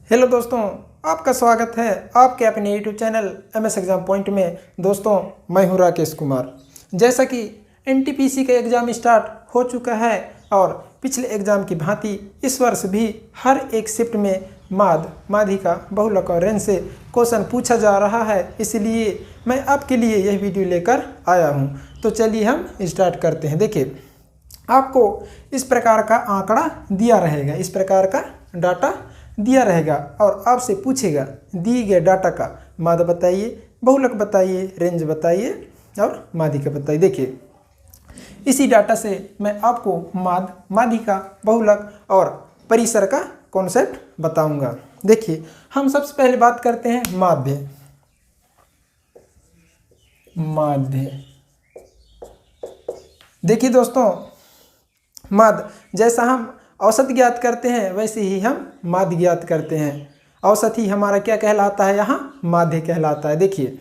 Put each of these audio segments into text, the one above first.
Hello दोस्तों, आपका स्वागत है आपके अपने YouTube channel MS exam point में। दोस्तों, मैं हूं राकेश कुमार। जैसा कि एनटीपीसी का एग्ज़ाम स्टार्ट हो चुका है और पिछले एग्ज़ाम की भांति इस वर्ष भी हर एक शिफ्ट में माध्यिका बहुलक और रेंज से क्वेश्चन पूछा जा रहा है, इसलिए मैं आपके लिए यह वीडियो लेकर आया हूं। तो चलिए हम स्टार्ट करते हैं। देखिए, आपको इस प्रकार का आंकड़ा दिया रहेगा, इस प्रकार का डाटा दिया रहेगा और आपसे पूछेगा दिए गए डाटा का माध्य बताइए, बहुलक बताइए, रेंज बताइए और माध्यिका बताइए। देखिए, इसी डाटा से मैं आपको माध्यिका, बहुलक और परिसर का कॉन्सेप्ट बताऊंगा। देखिए, हम सबसे पहले बात करते हैं माध्य। देखिए दोस्तों, माध्य जैसा हम औसत ज्ञात करते हैं वैसे ही हम माध्य ज्ञात करते हैं। औसत ही हमारा क्या कहलाता है, यहाँ माध्य कहलाता है। देखिए,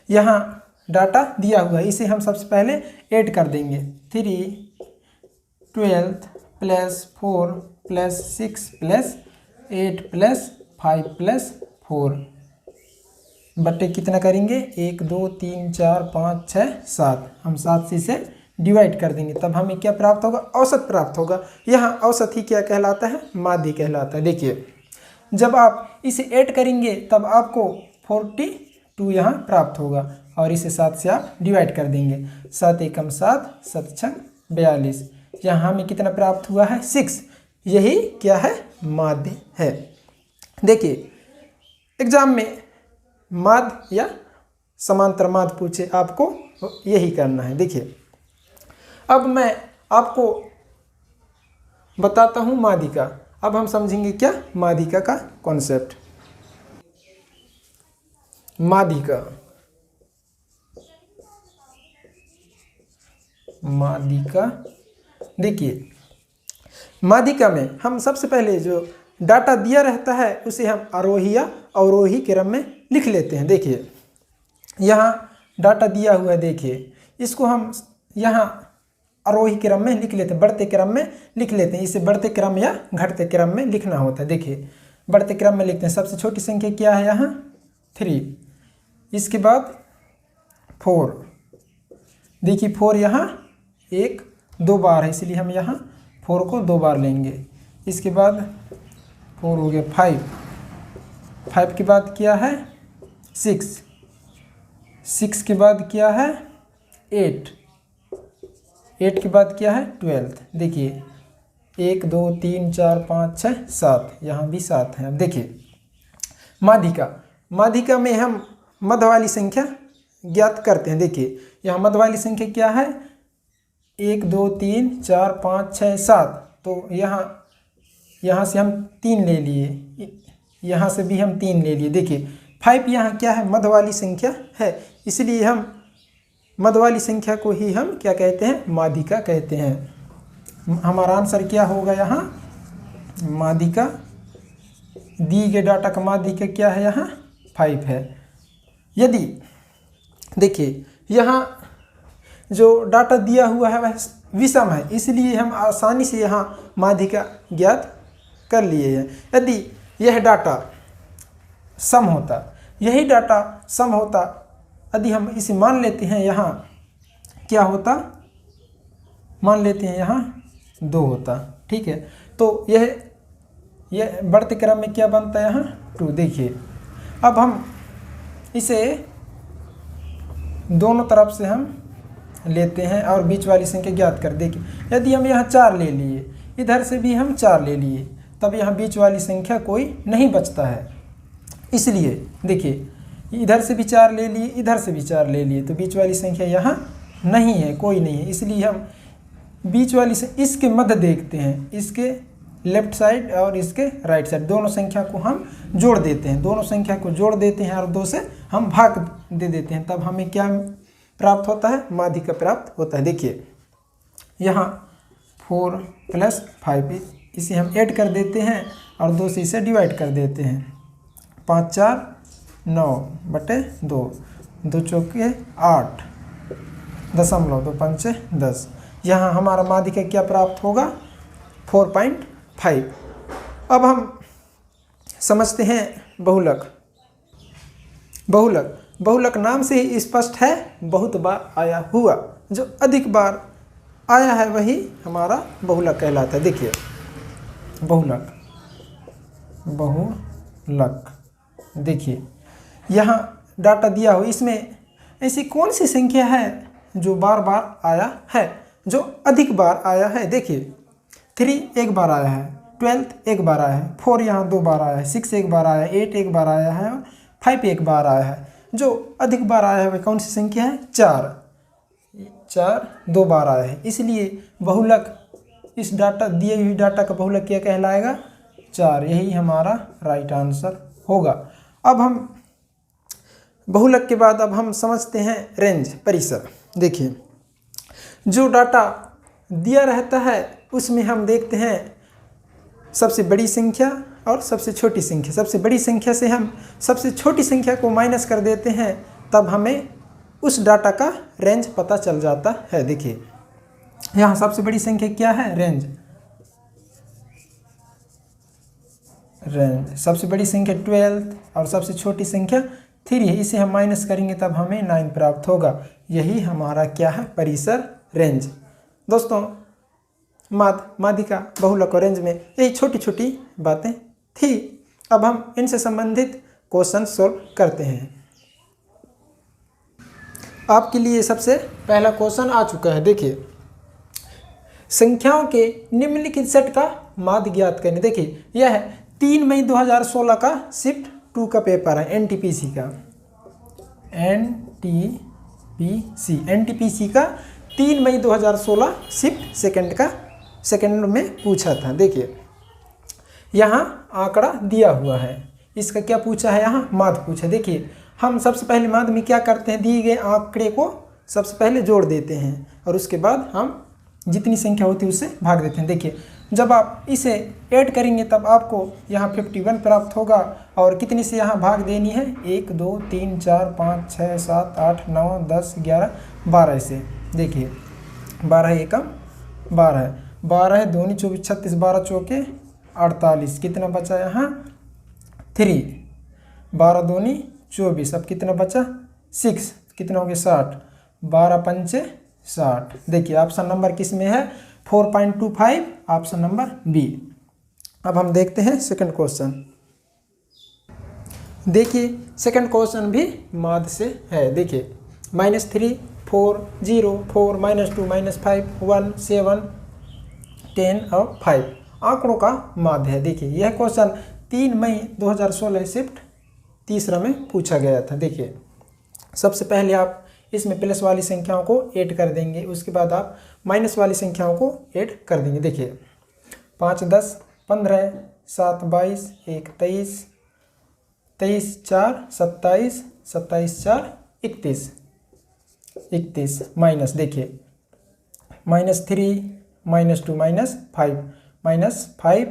यहाँ डाटा दिया हुआ है, इसे हम सबसे पहले ऐड कर देंगे। 3 12 plus 4 plus 6 plus 8 plus 5 plus 4 बटे कितना करेंगे, 1 2 3 4 5 6 7। हम 7 से इसे डिवाइड कर देंगे, तब हमें क्या प्राप्त होगा, औसत प्राप्त होगा। यहाँ औसत ही क्या कहलाता है, माध्य कहलाता है। देखिए, जब आप इसे ऐड करेंगे तब आपको 42 यहाँ प्राप्त होगा और इसे 7 से आप डिवाइड कर देंगे। 7 एकम 7, 7 छंग 42। यहाँ हमें कितना प्राप्त हुआ है, 6। यही क्या है, माध्य है। देखिए, एग्जाम में माध्य या समांतर माध्य पूछे, आपको यही करना है। देखिए, अब मैं आपको बताता हूँ माध्यिका। अब हम समझेंगे क्या, माध्यिका का कॉन्सेप्ट। माध्यिका देखिए, माध्यिका में हम सबसे पहले जो डाटा दिया रहता है उसे हम आरोही या अवरोही क्रम में लिख लेते हैं। देखिए, यहाँ डाटा दिया हुआ है, देखिए इसको हम यहाँ आरोही क्रम में लिख लेते हैं, बढ़ते क्रम में लिख लेते हैं। इसे बढ़ते क्रम या घटते क्रम में लिखना होता है। देखिए, बढ़ते क्रम में लिखते हैं। सबसे छोटी संख्या क्या है, यहाँ 3, इसके बाद 4। देखिए, 4 यहाँ 1 2 बार है, इसलिए हम यहाँ 4 को 2 बार लेंगे। इसके बाद 4 हो गया 5 के बाद क्या है 6 के बाद क्या है 8 के बाद क्या है 12। देखिए, 1 2 3 4 5 6 7, यहाँ भी 7 है। अब देखिए, माध्यिका में हम मध्य वाली संख्या ज्ञात करते हैं। देखिए, यहाँ मध्य वाली संख्या क्या है, 1 2 3 4 5 6 7। तो यहाँ से हम 3 ले लिए, यहाँ से भी हम 3 ले लिए। देखिए, 5 यहाँ क्या है, मध्य वाली संख्या है, इसलिए हम मध्य वाली संख्या को ही हम क्या कहते हैं, माध्यिका कहते हैं। हमारा आंसर क्या होगा, यहाँ माध्यिका, दी गए डाटा का माध्यिका क्या है, यहाँ 5 है। यदि देखिए, यहाँ जो डाटा दिया हुआ है वह विषम है, इसलिए हम आसानी से यहाँ माध्यिका ज्ञात कर लिए हैं। यदि यह डाटा सम होता, यही डाटा सम होता, यदि हम इसे मान लेते हैं, यहाँ क्या होता, मान लेते हैं यहाँ 2 होता, ठीक है। तो यह बढ़ते क्रम में क्या बनता है, यहाँ 2। देखिए, अब हम इसे दोनों तरफ से हम लेते हैं और बीच वाली संख्या ज्ञात कर। देखिए, यदि हम यहाँ 4 ले लिए, इधर से भी हम 4 ले लिए, तब यहाँ बीच वाली संख्या कोई नहीं बचता है। इसलिए देखिए, इधर से भी 4 ले लिए, इधर से भी 4 ले लिए, तो बीच वाली संख्या यहाँ नहीं है, कोई नहीं है। इसलिए हम बीच वाली से इसके मध्य देखते हैं, इसके लेफ्ट साइड और इसके राइट साइड, दोनों संख्या को हम जोड़ देते हैं। दोनों संख्या को जोड़ देते हैं और 2 से हम भाग दे देते हैं, तब हमें क्या प्राप्त होता है, माध्यिका प्राप्त होता है। देखिए, यहाँ 4 प्लस 5, इसे हम ऐड कर देते हैं और 2 से इसे डिवाइड कर देते हैं। 5 4 9 बटे 2, 2 चौके 8, 0.2 पंचे 10। यहाँ हमारा माध्यिका क्या प्राप्त होगा, 4.5। अब हम समझते हैं बहुलक। बहुलक बहुलक नाम से ही स्पष्ट है, बहुत बार आया हुआ। जो अधिक बार आया है वही हमारा बहुलक कहलाता है। देखिए बहुलक, बहुलक देखिए यहाँ डाटा दिया हो, इसमें ऐसी कौन सी संख्या है जो बार बार आया है, जो अधिक बार आया है। देखिए 3 एक बार आया है, 12 एक बार आया है, 4 यहाँ 2 बार आया है, 6 एक बार आया है, 8 एक बार आया है, 5 एक बार आया है। जो अधिक बार आया है वह कौन सी संख्या है, 4 2 बार आया है। इसलिए बहुलक, इस डाटा दिए हुई डाटा का बहुलक क्या कहलाएगा, 4। यही हमारा राइट आंसर होगा। अब हम बहुलक के बाद अब हम समझते हैं रेंज, परिसर। देखिए जो डाटा दिया रहता है उसमें हम देखते हैं सबसे बड़ी संख्या और सबसे छोटी संख्या। सबसे बड़ी संख्या से हम सबसे छोटी संख्या को माइनस कर देते हैं, तब हमें उस डाटा का रेंज पता चल जाता है। देखिए यहाँ सबसे बड़ी संख्या क्या है, रेंज। रेंज सबसे बड़ी संख्या 12 और सबसे छोटी संख्या 3 है। इसे हम माइनस करेंगे तब हमें 9 प्राप्त होगा। यही हमारा क्या है, परिसर, रेंज। दोस्तों माध्यिका, बहुलक और रेंज में यही छोटी छोटी बातें थी। अब हम इनसे संबंधित क्वेश्चन सोल्व करते हैं। आपके लिए सबसे पहला क्वेश्चन आ चुका है। देखिए संख्याओं के निम्नलिखित सेट का माध्य ज्ञात करें। देखिए यह है 3 मई 2016 का शिफ्ट 2 का पेपर है, एनटीपीसी का। एनटीपीसी का 3 मई 2016 शिफ्ट सेकंड में पूछा था। देखिए यहाँ आंकड़ा दिया हुआ है, इसका क्या पूछा है, यहाँ माध्य पूछा। देखिए हम सबसे पहले माध्य में क्या करते हैं, दिए गए आंकड़े को सबसे पहले जोड़ देते हैं और उसके बाद हम जितनी संख्या होती है उससे भाग देते हैं। देखिए जब आप इसे ऐड करेंगे तब आपको यहाँ 51 प्राप्त होगा और कितनी से यहाँ भाग देनी है, 1 2 3 4 5 6 7 8 9 10 11 12 से। देखिए 12 एकम 12, 12 दूनी 24 36, 12 चौके 48, कितना बचा यहाँ 3, 12 दूनी 24, अब कितना बचा 6, कितना हो गया 60, 12 पंचे 60। देखिए ऑप्शन नंबर किस में है, 4.25, ऑप्शन नंबर बी। अब हम देखते हैं सेकंड क्वेश्चन। देखिए सेकंड क्वेश्चन भी माध्य से है। देखिए -3 4 0 4 -2 -5 1 7 10 और 5 आंकड़ों का माध्य है। देखिए यह क्वेश्चन 3 मई 2016 शिफ्ट तीसरा में पूछा गया था। देखिए सबसे पहले आप इसमें प्लस वाली संख्याओं को ऐड कर देंगे, उसके बाद आप माइनस वाली संख्याओं को ऐड कर देंगे। देखिए 5 10 15 7 22 1 23 23 4 27 27 4 31 31 माइनस। देखिए -3 -2 -5 -5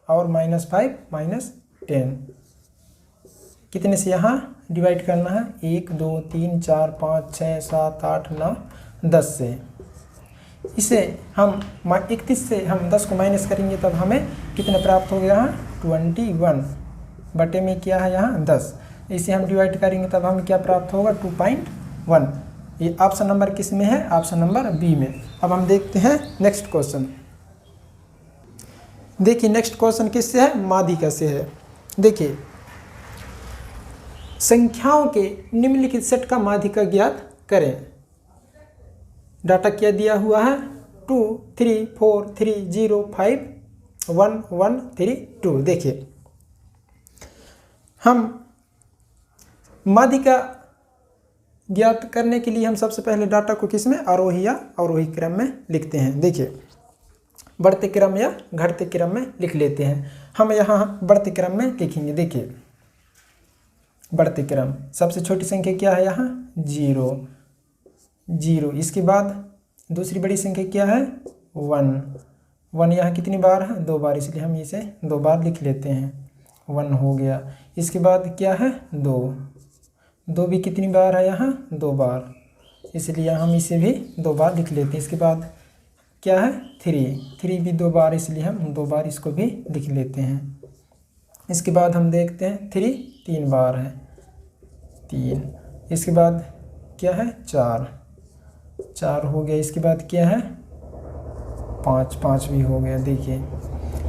और -5 -10, कितने से यहाँ डिवाइड करना है, 1 2 3 4 5 6 7 8 9 10 से। इसे हम 31 से हम 10 को माइनस करेंगे तब हमें कितना प्राप्त हो गया, यहाँ 21 बटे में क्या है यहाँ 10। इसे हम डिवाइड करेंगे तब हमें क्या प्राप्त होगा 2.1। ये ऑप्शन नंबर किस में है, ऑप्शन नंबर बी में। अब हम देखते हैं नेक्स्ट क्वेश्चन। देखिए नेक्स्ट क्वेश्चन किससे है, माध्यिका से है। देखिए संख्याओं के निम्नलिखित सेट का माध्यिका ज्ञात करें। डाटा क्या दिया हुआ है, 2 3 4 3 0 5 1 1 3 2। देखिए हम माध्यिका ज्ञात करने के लिए हम सबसे पहले डाटा को किस में, आरोही या अवरोही क्रम में लिखते हैं। देखिए बढ़ते क्रम या घटते क्रम में लिख लेते हैं। हम यहाँ बढ़ते क्रम में लिखेंगे। देखिए बढ़ते क्रम, सबसे छोटी संख्या क्या है यहाँ 0 0, इसके बाद दूसरी बड़ी संख्या क्या है 1 1, यहाँ कितनी बार है 2 बार, इसलिए हम इसे 2 बार लिख लेते हैं, 1 हो गया। इसके बाद क्या है 2 2 भी कितनी बार है यहाँ 2 बार, इसलिए हम इसे भी 2 बार लिख लेते हैं। इसके बाद क्या है 3 3 भी 2 बार, इसलिए हम 2 बार इसको भी लिख लेते हैं। इसके बाद हम देखते हैं 3 3 बार है 3। इसके बाद क्या है 4 4 हो गया। इसके बाद क्या है 5 5 भी हो गया। देखिए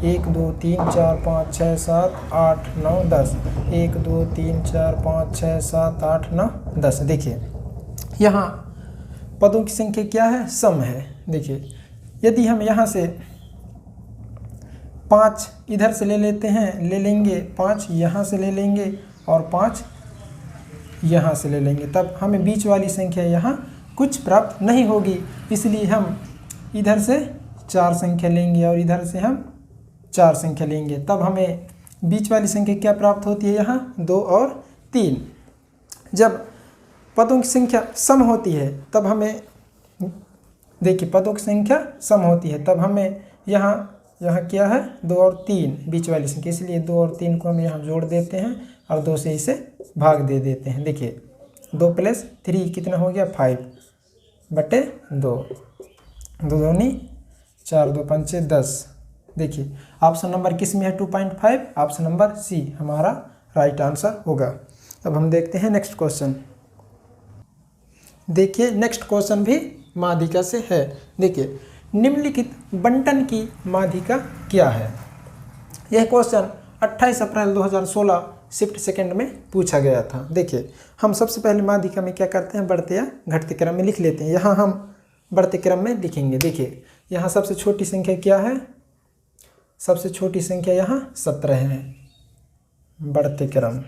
1 2 3 4 5 6 7 8 9 10 1 2 3 4 5 6 7 8 9 10। देखिए यहाँ पदों की संख्या क्या है सम है। देखिए यदि हम यहाँ से 5 इधर से ले लेते हैं, ले लेंगे 5 यहाँ से ले लेंगे और 5 यहाँ से ले लेंगे, तब हमें बीच वाली संख्या यहाँ कुछ प्राप्त नहीं होगी। इसलिए हम इधर से 4 संख्या लेंगे और इधर से हम 4 संख्या लेंगे, तब हमें बीच वाली संख्या क्या प्राप्त होती है यहाँ 2 और 3। जब पदों की संख्या सम होती है तब हमें, देखिए पदों की संख्या सम होती है तब हमें यहाँ क्या है 2 और 3 बीच वाली संख्या, इसलिए 2 और 3 को हम यहाँ जोड़ देते हैं और 2 से इसे भाग दे देते हैं। देखिए 2 + 3 कितना हो गया 5/2 2 दूनी 4 2 5 10। देखिए ऑप्शन नंबर किस में है 2.5, ऑप्शन नंबर सी हमारा राइट आंसर होगा। अब हम देखते हैं नेक्स्ट क्वेश्चन। देखिए नेक्स्ट क्वेश्चन भी माध्यिका से है। देखिए निम्नलिखित बंटन की माध्यिका क्या है। यह क्वेश्चन 28 अप्रैल 2016 शिफ्ट सेकंड में पूछा गया था। देखिए हम सबसे पहले माध्यिका में क्या करते हैं बढ़ते या घटते क्रम में लिख लेते हैं। यहाँ हम बढ़ते क्रम में लिखेंगे। देखिए यहाँ सबसे छोटी संख्या क्या है, सबसे छोटी संख्या यहाँ 17 है। बढ़ते क्रम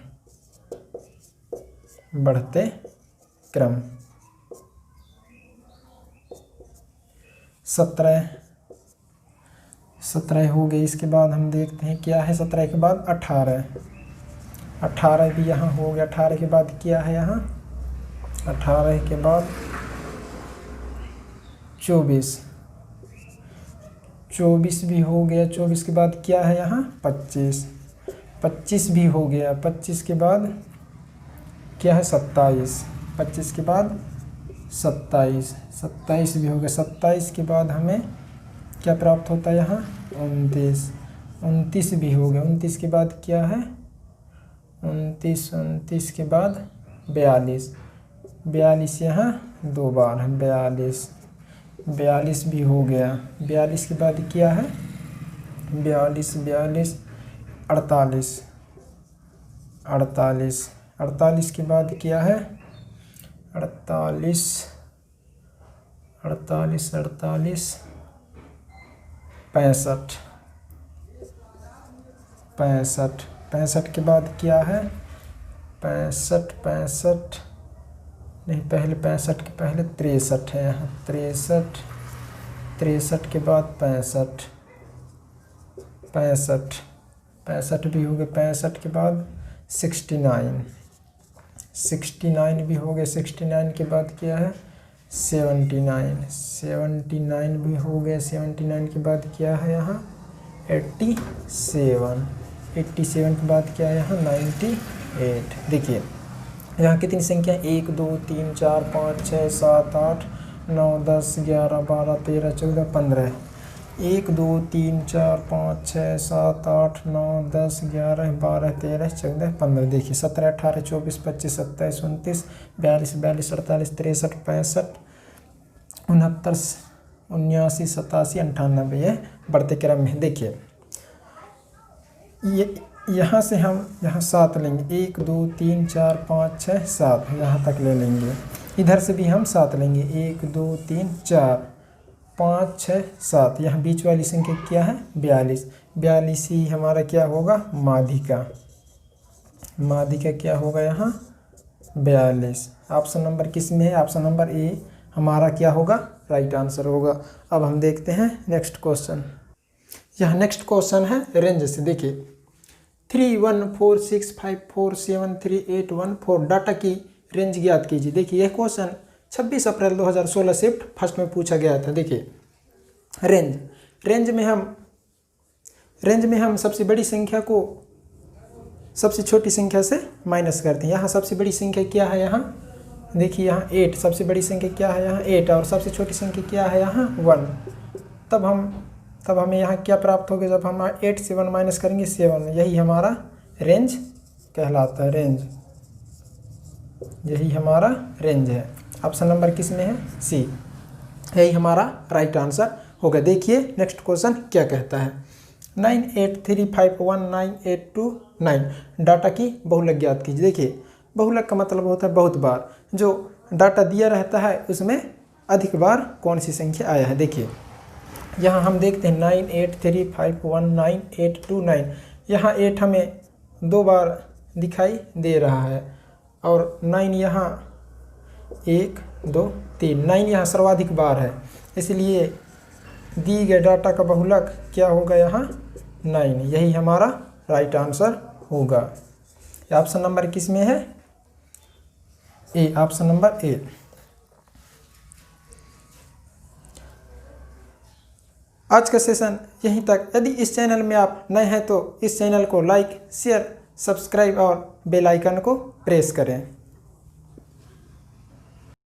17 हो गई। इसके बाद हम देखते हैं क्या है 17 के बाद 18 भी यहाँ हो गया। 18 के बाद क्या है यहाँ 18 के बाद 24 भी हो गया। 24 के बाद क्या है यहाँ 25 भी हो गया। 25 के बाद क्या है 27 के बाद 27 भी हो गया। 27 के बाद हमें क्या प्राप्त होता है यहाँ 29 भी हो गया। 29 के बाद क्या है 29 के बाद 42 यहाँ 2 बार है 42 भी हो गया। 42 के बाद क्या है 48 के बाद क्या है 48 65 के बाद क्या है 65 नहीं, पहले 65 के पहले 63 है यहाँ 63 के बाद 65 भी हो गए। 65 के बाद 69 भी हो गए। 69 के बाद क्या है 79 भी हो गए। 79 के बाद क्या है यहाँ 87 के बाद क्या है यहाँ 98। देखिए यहाँ कितनी संख्या 1 2 3 4 5 6 7 8 9 10 11 12 13 14 15 1 2 3 4 5 6 7 8 9 10 11 12 13 14 15। देखिए 17 18 24 25 27 29 42 48 48 63 65 69 87 98 ये बढ़ते क्रम में। देखिए ये यहाँ से हम यहाँ 7 लेंगे 1 2 3 4 5 6 7 यहाँ तक ले लेंगे। इधर से भी हम 7 लेंगे 1 2 3 4 5 6 7। यहाँ बीच वाली संख्या क्या है 42 ही हमारा क्या होगा माध्यिका क्या होगा यहाँ 42। ऑप्शन नंबर किस में है, ऑप्शन नंबर ए हमारा क्या होगा राइट आंसर होगा। अब हम देखते हैं नेक्स्ट क्वेश्चन। यहाँ नेक्स्ट क्वेश्चन है रेंज से। देखिए 3 1 4 6 5 4 7 3 8 1 4 डाटा की रेंज ज्ञात कीजिए। देखिए यह क्वेश्चन 26 अप्रैल 2016 शिफ्ट फर्स्ट में पूछा गया था। देखिए रेंज में हम सबसे बड़ी संख्या को सबसे छोटी संख्या से माइनस करते हैं। यहाँ सबसे बड़ी संख्या क्या है यहाँ देखिए यहाँ 8, सबसे बड़ी संख्या क्या है यहाँ 8 और सबसे छोटी संख्या क्या है यहाँ 1। तब हमें यहाँ क्या प्राप्त होगा जब हम 8 से 1 माइनस करेंगे 7। यही हमारा रेंज कहलाता है, रेंज, यही हमारा रेंज है। ऑप्शन नंबर किस में है? सी, यही हमारा राइट आंसर होगा। देखिए नेक्स्ट क्वेश्चन क्या कहता है। 98351982 डाटा की बहुलक ज्ञात कीजिए। देखिए बहुलक का मतलब होता है बहुत बार, जो डाटा दिया रहता है उसमें अधिक बार कौन सी संख्या आया है। देखिए यहाँ हम देखते हैं 98351982, यहाँ 8 हमें 2 बार दिखाई दे रहा है और 9 यहाँ 1 2 3, 9 यहाँ सर्वाधिक बार है, इसलिए दी गए डाटा का बहुलक क्या होगा यहाँ? 9, यही हमारा राइट आंसर होगा। ऑप्शन नंबर किस में है? ए, ऑप्शन नंबर ए। आज का सेशन यहीं तक। यदि इस चैनल में आप नए हैं तो इस चैनल को लाइक, शेयर, सब्सक्राइब और बेल आइकन को प्रेस करें।